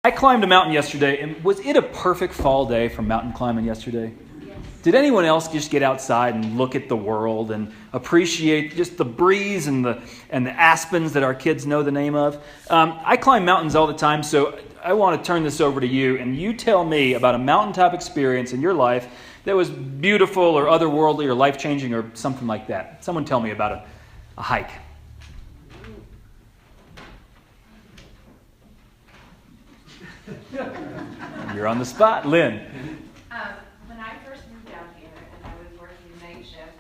I climbed a mountain yesterday, and was it a perfect fall day for mountain climbing yesterday? Yes. Did anyone else just get outside and look at the world and appreciate just the breeze and the aspens that our kids know the name of? I climb mountains all the time, so I want to turn this over to you, and you tell me about a mountaintop experience in your life that was beautiful or otherworldly or life-changing or something like that. Someone tell me about a hike. You're on the spot, Lynn. When I first moved out here and I was working night shift,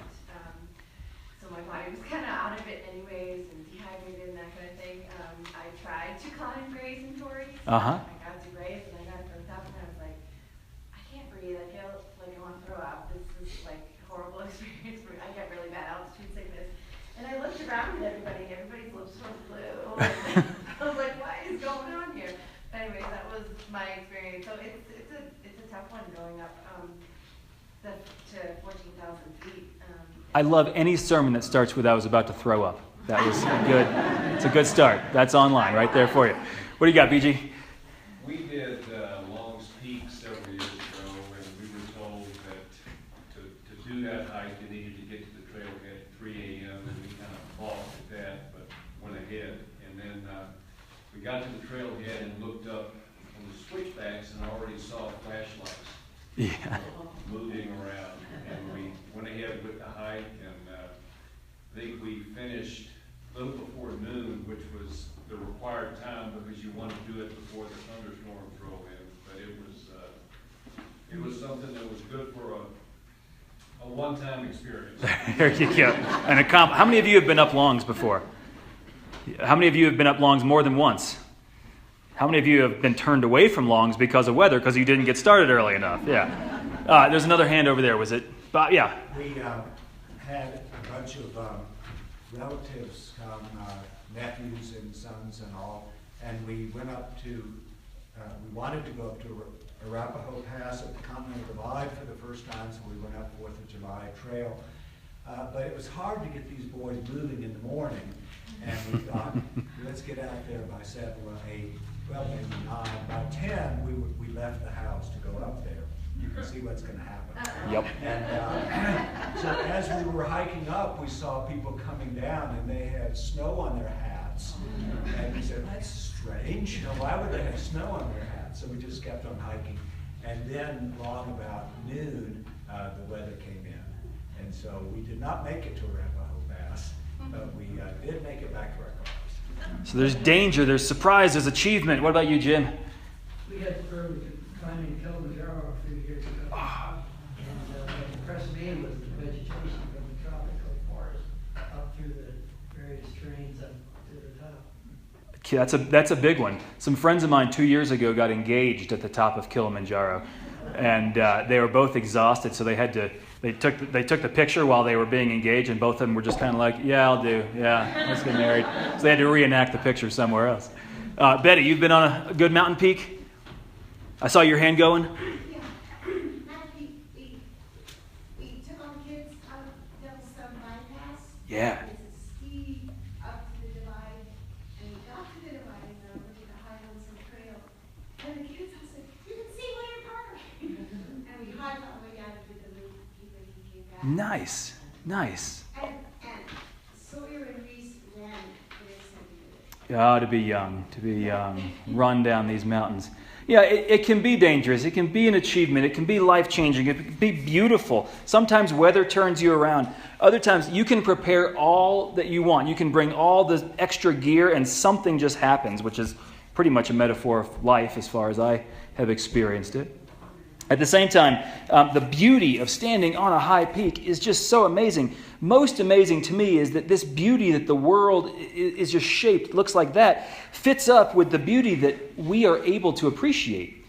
so my body was kind of out of it anyways and dehydrated and that kind of thing, I tried to climb Grays and Tories. Uh-huh. I got to Grays and I got to the top and I was like, I can't breathe. I feel like I want to throw up. This is like a horrible experience for me. I get really bad altitude sickness. And I looked around at everybody and everybody's lips were blue. And I was like, what is going on here? Anyways, that was my experience. So it's a tough one going up to 14,000 feet. I love any sermon that starts with "I was about to throw up." That was good. It's a good start. That's online right there for you. What do you got, BG? We did Long's Peak several years ago, and we were told that to do that hike, you needed to get to the trailhead at 3 a.m., and we kind of balked at that, but went ahead. And then we got to the trailhead and looked up on the switchbacks and already saw flashlights moving around. And we went ahead with the hike, and I think we finished a little before noon, which was the required time because you want to do it before the thunderstorms roll in. But it was something that was good for a one-time experience. There you go. How many of you have been up Longs before? How many of you have been up Longs more than once? How many of you have been turned away from Longs because of weather, because you didn't get started early enough? Yeah. There's another hand over there. Was it? Yeah. We had a bunch of relatives come, nephews and sons and all, and we went up to, we wanted to go up to Arapahoe Pass at the Continental Divide for the first time, so we went up 4th of July Trail. But it was hard to get these boys moving in the morning. And we thought, let's get out there by 7 or 8, well, maybe 9. By 10, we left the house to go up there. You can see what's going to happen. Yep. And so as we were hiking up, we saw people coming down, and they had snow on their hats. And we said, that's strange. Why would they have snow on their hats? So we just kept on hiking. And then, long about noon, the weather came in. And so we did not make it to Arapahoe Pass. But we did make it back to our cars. So there's danger, there's surprise, there's achievement. What about you, Jim? We had the privilege of climbing Kilimanjaro a few years ago. And what impressed me was the vegetation from the tropical forest up through the various terrains up to the top. That's a big one. Some friends of mine 2 years ago got engaged at the top of Kilimanjaro. And they were both exhausted, so they took the picture while they were being engaged, and both of them were just kind of like, yeah, I'll do. Yeah, let's get married. So they had to reenact the picture somewhere else. Betty, you've been on a good mountain peak? I saw your hand going. Yeah. We took all the kids out of Yellowstone Bypass. Yeah. There's a ski up to the divide, and we got to the divide, and we're going to hide on some trail. And the kids said, you can see William Park. And we hiked all the way down to the loop, and he came back. Nice. And Sawyer and Reese ran their 70 minutes. Oh, to be young, run down these mountains. Yeah, it can be dangerous. It can be an achievement. It can be life-changing. It can be beautiful. Sometimes weather turns you around. Other times you can prepare all that you want. You can bring all the extra gear and something just happens, which is pretty much a metaphor of life as far as I have experienced it. At the same time, the beauty of standing on a high peak is just so amazing. Most amazing to me is that this beauty that the world is just shaped, looks like that, fits up with the beauty that we are able to appreciate.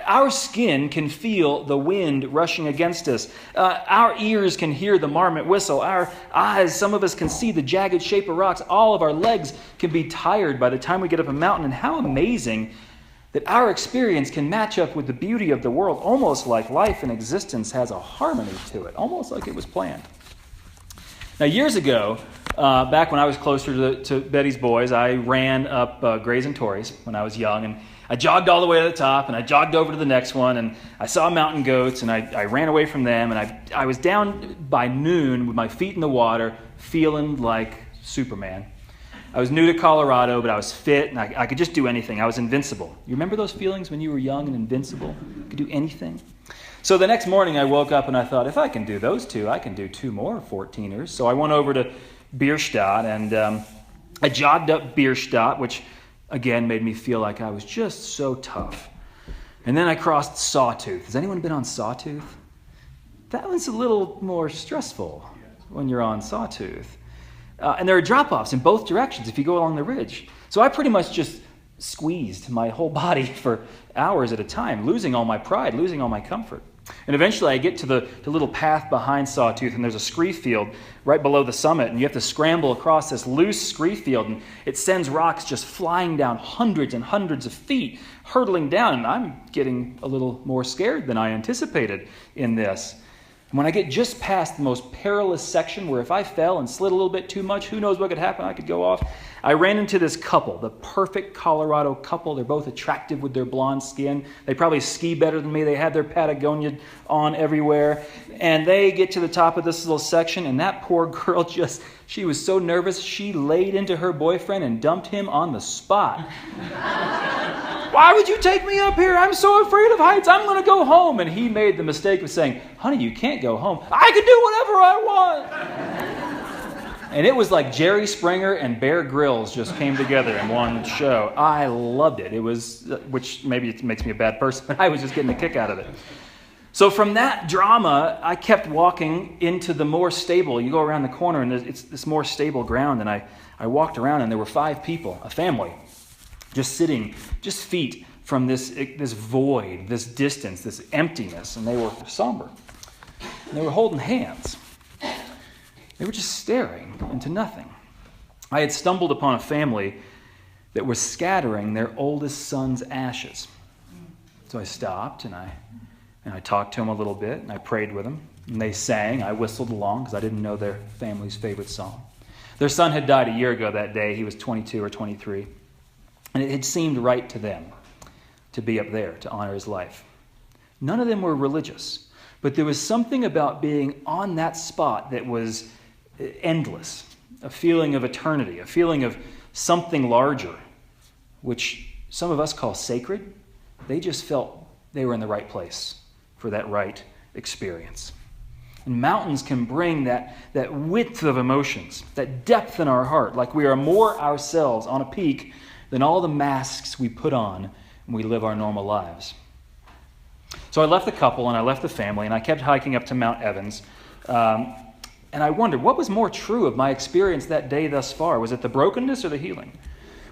Our skin can feel the wind rushing against us. Our ears can hear the marmot whistle. Our eyes, some of us can see the jagged shape of rocks. All of our legs can be tired by the time we get up a mountain. And how amazing that our experience can match up with the beauty of the world, almost like life and existence has a harmony to it, almost like it was planned. Now, years ago, back when I was closer to Betty's boys, I ran up Grays and Tories when I was young, and I jogged all the way to the top, and I jogged over to the next one, and I saw mountain goats, and I ran away from them, and I was down by noon with my feet in the water, feeling like Superman. I was new to Colorado, but I was fit, and I could just do anything. I was invincible. You remember those feelings when you were young and invincible? You could do anything. So the next morning I woke up and I thought, if I can do those two, I can do 2 more 14ers. So I went over to Bierstadt, and I jogged up Bierstadt, which again made me feel like I was just so tough. And then I crossed Sawtooth. Has anyone been on Sawtooth? That one's a little more stressful when you're on Sawtooth. And there are drop-offs in both directions if you go along the ridge. So I pretty much just squeezed my whole body for hours at a time, losing all my pride, losing all my comfort. And eventually I get to the little path behind Sawtooth, and there's a scree field right below the summit, and you have to scramble across this loose scree field, and it sends rocks just flying down hundreds and hundreds of feet, hurtling down, and I'm getting a little more scared than I anticipated in this. And when I get just past the most perilous section, where if I fell and slid a little bit too much, who knows what could happen, I could go off, I ran into this couple, the perfect Colorado couple. They're both attractive with their blonde skin. They probably ski better than me. They had their Patagonia on everywhere. And they get to the top of this little section, and that poor girl she was so nervous, she laid into her boyfriend and dumped him on the spot. Why would you take me up here? I'm so afraid of heights. I'm going to go home. And he made the mistake of saying, honey, you can't go home. I can do whatever I want. And it was like Jerry Springer and Bear Grylls just came together in one show. I loved it. It was, which maybe it makes me a bad person, but I was just getting a kick out of it. So from that drama, I kept walking into the more stable. You go around the corner and it's this more stable ground. And I walked around and there were 5 people, a family, just sitting, just feet from this void, this distance, this emptiness. And they were somber. And they were holding hands. They were just staring into nothing. I had stumbled upon a family that was scattering their oldest son's ashes. So I stopped and I talked to them a little bit, and I prayed with them. And they sang. I whistled along because I didn't know their family's favorite song. Their son had died a year ago that day. He was 22 or 23. And it had seemed right to them to be up there to honor his life. None of them were religious, but there was something about being on that spot that was endless, a feeling of eternity, a feeling of something larger, which some of us call sacred. They just felt they were in the right place for that right experience. And mountains can bring that width of emotions, that depth in our heart, like we are more ourselves on a peak than all the masks we put on when we live our normal lives. So I left the couple and I left the family, and I kept hiking up to Mount Evans. And I wondered, what was more true of my experience that day thus far? Was it the brokenness or the healing?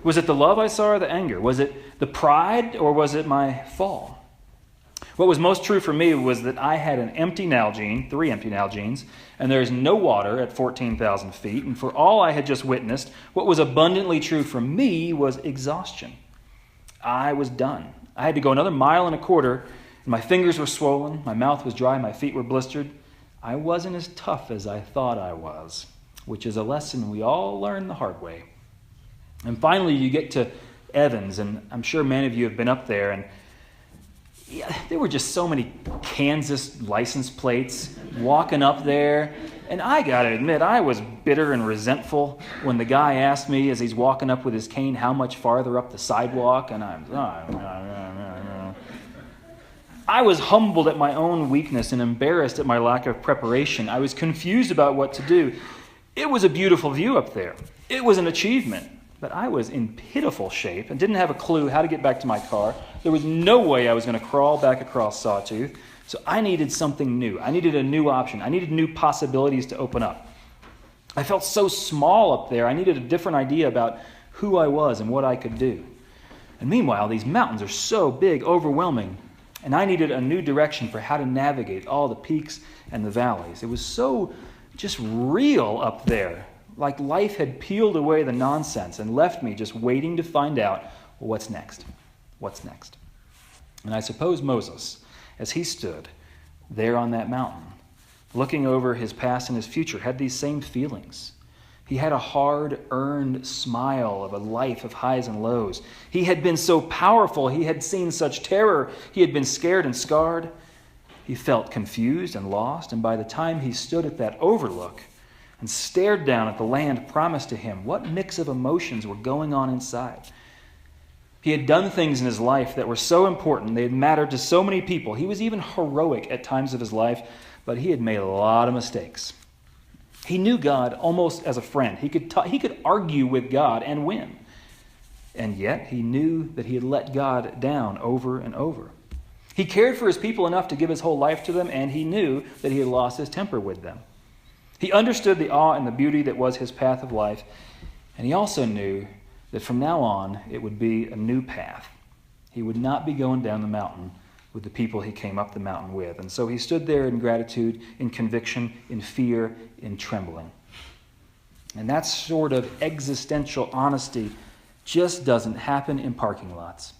Was it the love I saw or the anger? Was it the pride or was it my fall? What was most true for me was that I had an empty Nalgene, 3 empty Nalgenes, and there's no water at 14,000 feet. And for all I had just witnessed, what was abundantly true for me was exhaustion. I was done. I had to go another 1.25 miles, and my fingers were swollen, my mouth was dry, my feet were blistered. I wasn't as tough as I thought I was, which is a lesson we all learn the hard way. And finally, you get to Evans, and I'm sure many of you have been up there, and there were just so many Kansas license plates walking up there. And I got to admit, I was bitter and resentful when the guy asked me as he's walking up with his cane how much farther up the sidewalk. And I was humbled at my own weakness and embarrassed at my lack of preparation. I was confused about what to do. It was a beautiful view up there. It was an achievement. But I was in pitiful shape and didn't have a clue how to get back to my car. There was no way I was going to crawl back across Sawtooth. So I needed something new. I needed a new option. I needed new possibilities to open up. I felt so small up there. I needed a different idea about who I was and what I could do. And meanwhile, these mountains are so big, overwhelming. And I needed a new direction for how to navigate all the peaks and the valleys. It was so just real up there. Like life had peeled away the nonsense and left me just waiting to find out, well, what's next? What's next? And I suppose Moses, as he stood there on that mountain, looking over his past and his future, had these same feelings. He had a hard-earned smile of a life of highs and lows. He had been so powerful. He had seen such terror. He had been scared and scarred. He felt confused and lost. And by the time he stood at that overlook and stared down at the land promised to him, what mix of emotions were going on inside? He had done things in his life that were so important. They had mattered to so many people. He was even heroic at times of his life, but he had made a lot of mistakes. He knew God almost as a friend. He could argue with God and win. And yet he knew that he had let God down over and over. He cared for his people enough to give his whole life to them, and he knew that he had lost his temper with them. He understood the awe and the beauty that was his path of life, and he also knew that from now on it would be a new path. He would not be going down the mountain with the people he came up the mountain with. And so he stood there in gratitude, in conviction, in fear, in trembling. And that sort of existential honesty just doesn't happen in parking lots.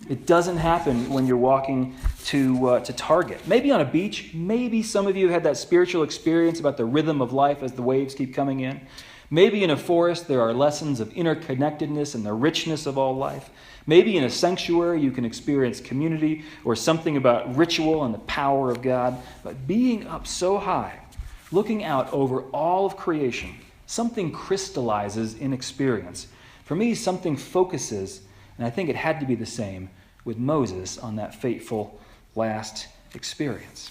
It doesn't happen when you're walking to Target. Maybe on a beach. Maybe some of you had that spiritual experience about the rhythm of life as the waves keep coming in. Maybe in a forest there are lessons of interconnectedness and the richness of all life. Maybe in a sanctuary you can experience community or something about ritual and the power of God. But being up so high, looking out over all of creation, something crystallizes in experience. For me, something focuses, and I think it had to be the same with Moses on that fateful last experience.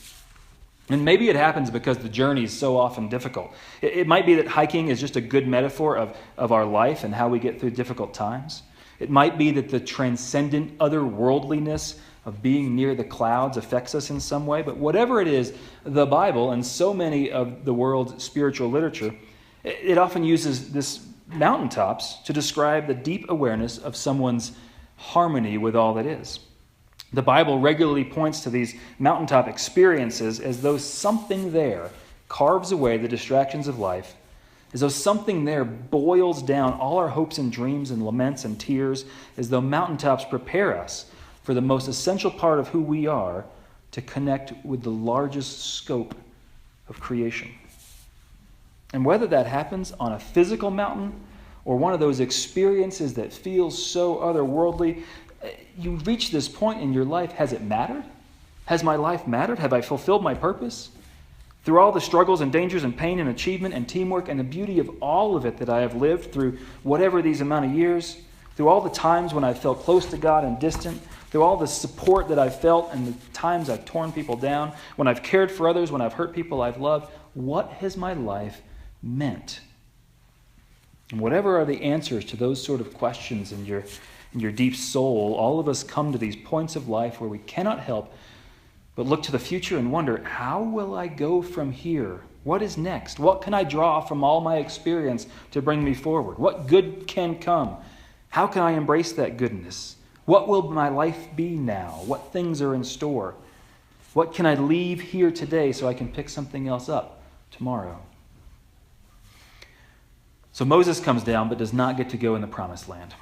And maybe it happens because the journey is so often difficult. It might be that hiking is just a good metaphor of our life and how we get through difficult times. It might be that the transcendent otherworldliness of being near the clouds affects us in some way. But whatever it is, the Bible and so many of the world's spiritual literature, it often uses this mountaintops to describe the deep awareness of someone's harmony with all that is. The Bible regularly points to these mountaintop experiences as though something there carves away the distractions of life, as though something there boils down all our hopes and dreams and laments and tears, as though mountaintops prepare us for the most essential part of who we are, to connect with the largest scope of creation. And whether that happens on a physical mountain or one of those experiences that feels so otherworldly, you reach this point in your life. Has it mattered? Has my life mattered? Have I fulfilled my purpose? Through all the struggles and dangers and pain and achievement and teamwork and the beauty of all of it that I have lived through whatever these amount of years, through all the times when I felt close to God and distant, through all the support that I've felt and the times I've torn people down, when I've cared for others, when I've hurt people I've loved, what has my life meant? And whatever are the answers to those sort of questions in your deep soul, all of us come to these points of life where we cannot help but look to the future and wonder, how will I go from here? What is next? What can I draw from all my experience to bring me forward? What good can come? How can I embrace that goodness? What will my life be now? What things are in store? What can I leave here today so I can pick something else up tomorrow? So Moses comes down but does not get to go in the promised land.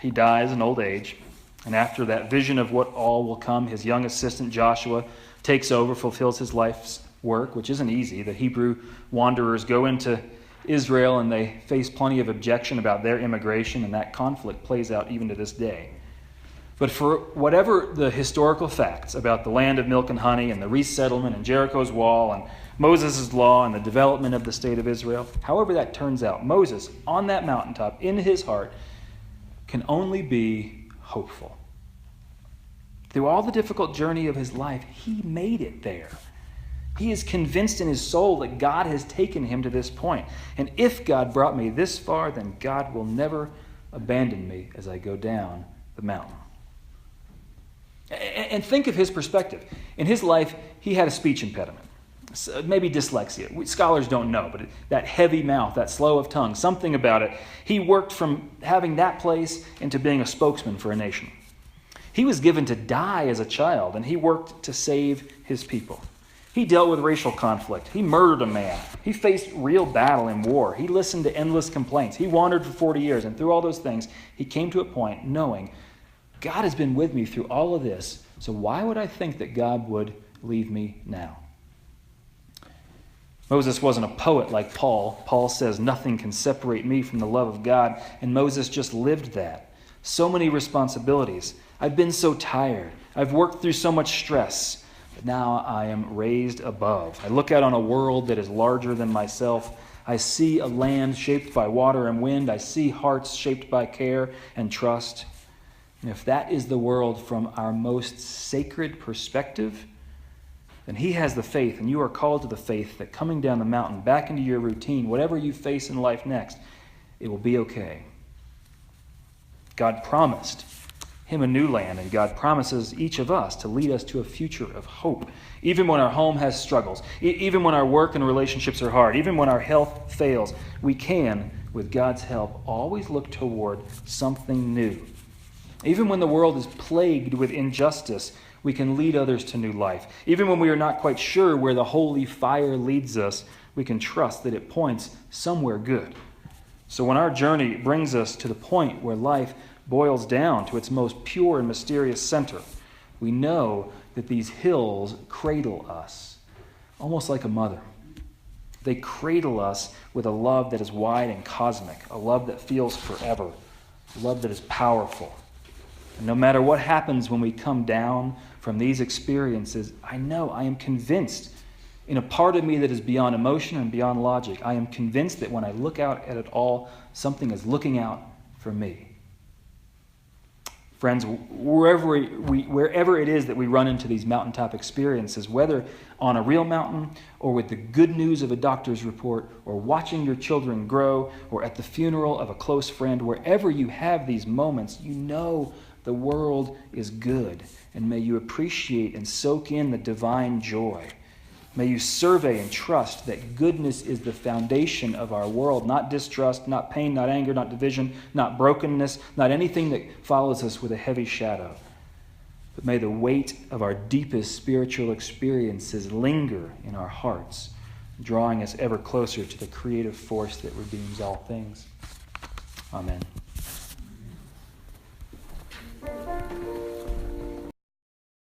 He dies in old age. And after that vision of what all will come, his young assistant Joshua takes over, fulfills his life's work, which isn't easy. The Hebrew wanderers go into Israel and they face plenty of objection about their immigration, and that conflict plays out even to this day. But for whatever the historical facts about the land of milk and honey and the resettlement and Jericho's wall and Moses' law and the development of the state of Israel, however that turns out, Moses on that mountaintop in his heart can only be hopeful. Through all the difficult journey of his life, he made it there. He is convinced in his soul that God has taken him to this point. And if God brought me this far, then God will never abandon me as I go down the mountain. And think of his perspective. In his life, he had a speech impediment. Maybe dyslexia. Scholars don't know, but that heavy mouth, that slow of tongue, something about it. He worked from having that place into being a spokesman for a nation. He was given to die as a child, and he worked to save his people. He dealt with racial conflict. He murdered a man. He faced real battle in war. He listened to endless complaints. He wandered for 40 years, and through all those things, he came to a point knowing God has been with me through all of this, so why would I think that God would leave me now? Moses wasn't a poet like Paul. Paul says, nothing can separate me from the love of God. And Moses just lived that. So many responsibilities. I've been so tired. I've worked through so much stress. But now I am raised above. I look out on a world that is larger than myself. I see a land shaped by water and wind. I see hearts shaped by care and trust. And if that is the world from our most sacred perspective, then he has the faith, and you are called to the faith that coming down the mountain, back into your routine, whatever you face in life next, it will be okay. God promised him a new land, and God promises each of us to lead us to a future of hope. Even when our home has struggles, even when our work and relationships are hard, even when our health fails, we can, with God's help, always look toward something new. Even when the world is plagued with injustice, we can lead others to new life. Even when we are not quite sure where the holy fire leads us, we can trust that it points somewhere good. So when our journey brings us to the point where life boils down to its most pure and mysterious center, we know that these hills cradle us, almost like a mother. They cradle us with a love that is wide and cosmic, a love that feels forever, a love that is powerful. And no matter what happens when we come down from these experiences, I am convinced, in a part of me that is beyond emotion and beyond logic, I am convinced that when I look out at it all, something is looking out for me. Friends, wherever it is that we run into these mountaintop experiences, whether on a real mountain or with the good news of a doctor's report or watching your children grow or at the funeral of a close friend, wherever you have these moments, you know the world is good, and may you appreciate and soak in the divine joy. May you survey and trust that goodness is the foundation of our world, not distrust, not pain, not anger, not division, not brokenness, not anything that follows us with a heavy shadow. But may the weight of our deepest spiritual experiences linger in our hearts, drawing us ever closer to the creative force that redeems all things. Amen.